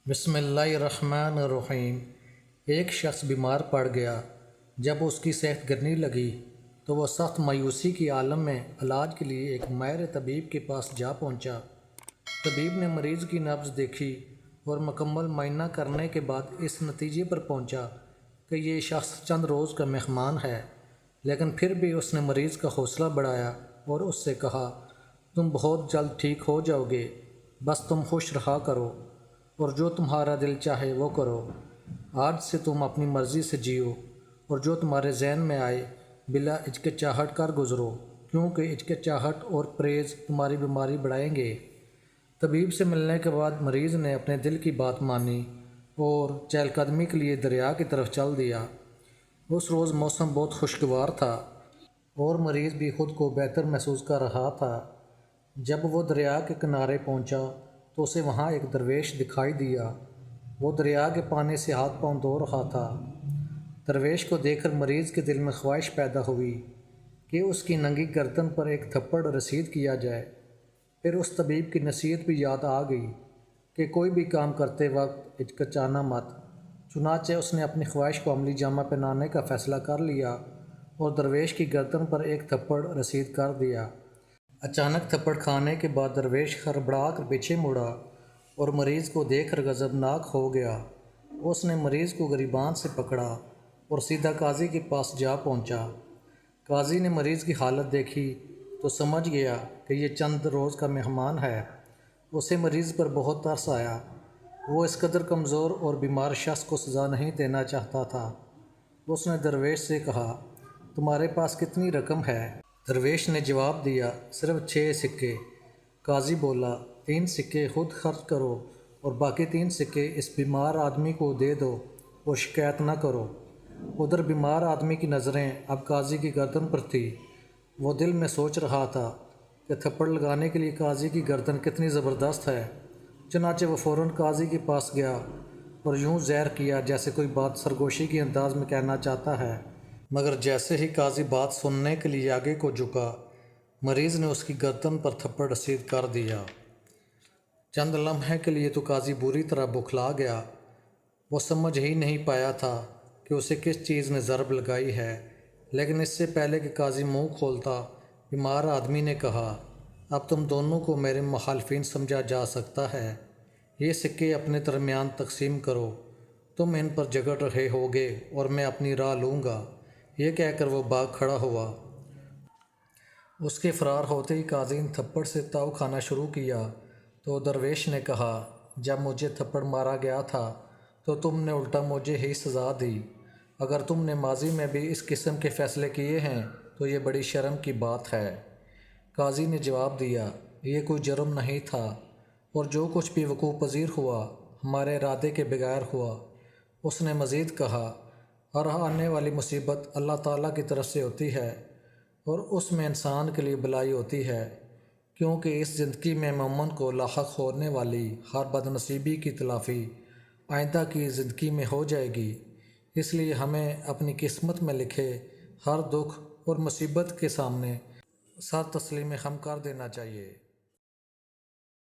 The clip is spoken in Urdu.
بسم اللہ الرحمن الرحیم۔ ایک شخص بیمار پڑ گیا۔ جب اس کی صحت گرنے لگی تو وہ سخت مایوسی کی عالم میں علاج کے لیے ایک ماہر طبیب کے پاس جا پہنچا۔ طبیب نے مریض کی نبض دیکھی اور مکمل معائنہ کرنے کے بعد اس نتیجے پر پہنچا کہ یہ شخص چند روز کا مہمان ہے، لیکن پھر بھی اس نے مریض کا حوصلہ بڑھایا اور اس سے کہا، تم بہت جلد ٹھیک ہو جاؤ گے، بس تم خوش رہا کرو اور جو تمہارا دل چاہے وہ کرو۔ آج سے تم اپنی مرضی سے جیو اور جو تمہارے ذہن میں آئے بلا ہچکچاہٹ کر گزرو، کیونکہ ہچکچاہٹ اور پرہیز تمہاری بیماری بڑھائیں گے۔ طبیب سے ملنے کے بعد مریض نے اپنے دل کی بات مانی اور چہل قدمی کے لیے دریا کی طرف چل دیا۔ اس روز موسم بہت خوشگوار تھا اور مریض بھی خود کو بہتر محسوس کر رہا تھا۔ جب وہ دریا کے کنارے پہنچا تو اسے وہاں ایک درویش دکھائی دیا۔ وہ دریا کے پانی سے ہاتھ پاؤں دھو رہا تھا۔ درویش کو دیکھ کر مریض کے دل میں خواہش پیدا ہوئی کہ اس کی ننگی گردن پر ایک تھپڑ رسید کیا جائے۔ پھر اس طبیب کی نصیحت بھی یاد آ گئی کہ کوئی بھی کام کرتے وقت ہچکچانا مت۔ چنانچہ اس نے اپنی خواہش کو عملی جامہ پہنانے کا فیصلہ کر لیا اور درویش کی گردن پر ایک تھپڑ رسید کر دیا۔ اچانک تھپڑ کھانے کے بعد درویش ہڑبڑا کر پیچھے مڑا اور مریض کو دیکھ کر غضبناک ہو گیا۔ اس نے مریض کو گریباں سے پکڑا اور سیدھا قاضی کے پاس جا پہنچا۔ قاضی نے مریض کی حالت دیکھی تو سمجھ گیا کہ یہ چند روز کا مہمان ہے۔ اسے مریض پر بہت ترس آیا۔ وہ اس قدر کمزور اور بیمار شخص کو سزا نہیں دینا چاہتا تھا۔ اس نے درویش سے کہا، تمہارے پاس کتنی رقم ہے؟ درویش نے جواب دیا، صرف 6 سکے۔ قاضی بولا، 3 سکے خود خرچ کرو اور باقی 3 سکے اس بیمار آدمی کو دے دو اور شکایت نہ کرو۔ ادھر بیمار آدمی کی نظریں اب قاضی کی گردن پر تھی۔ وہ دل میں سوچ رہا تھا کہ تھپڑ لگانے کے لیے قاضی کی گردن کتنی زبردست ہے۔ چنانچہ وہ فوراً قاضی کے پاس گیا اور یوں ظاہر کیا جیسے کوئی بات سرگوشی کے انداز میں کہنا چاہتا ہے، مگر جیسے ہی قاضی بات سننے کے لیے آگے کو جھکا، مریض نے اس کی گردن پر تھپڑ رسید کر دیا۔ چند لمحے کے لیے تو قاضی بری طرح بوکھلا گیا۔ وہ سمجھ ہی نہیں پایا تھا کہ اسے کس چیز نے ضرب لگائی ہے، لیکن اس سے پہلے کہ قاضی منہ کھولتا، بیمار آدمی نے کہا، اب تم دونوں کو میرے مخالفین سمجھا جا سکتا ہے۔ یہ سکے اپنے درمیان تقسیم کرو، تم ان پر جھگڑ رہے ہوگے اور میں اپنی راہ لوں گا۔ یہ کہہ کر وہ بھاگ کھڑا ہوا۔ اس کے فرار ہوتے ہی قاضی نے تھپڑ سے تاؤ کھانا شروع کیا تو درویش نے کہا، جب مجھے تھپڑ مارا گیا تھا تو تم نے الٹا مجھے ہی سزا دی۔ اگر تم نے ماضی میں بھی اس قسم کے فیصلے کیے ہیں تو یہ بڑی شرم کی بات ہے۔ قاضی نے جواب دیا، یہ کوئی جرم نہیں تھا اور جو کچھ بھی وقوع پذیر ہوا ہمارے ارادے کے بغیر ہوا۔ اس نے مزید کہا، ہر آنے والی مصیبت اللہ تعالیٰ کی طرف سے ہوتی ہے اور اس میں انسان کے لیے بھلائی ہوتی ہے، کیونکہ اس زندگی میں مومن کو لاحق ہونے والی ہر بدنصیبی کی تلافی آئندہ کی زندگی میں ہو جائے گی۔ اس لیے ہمیں اپنی قسمت میں لکھے ہر دکھ اور مصیبت کے سامنے سر تسلیم خم کر دینا چاہیے۔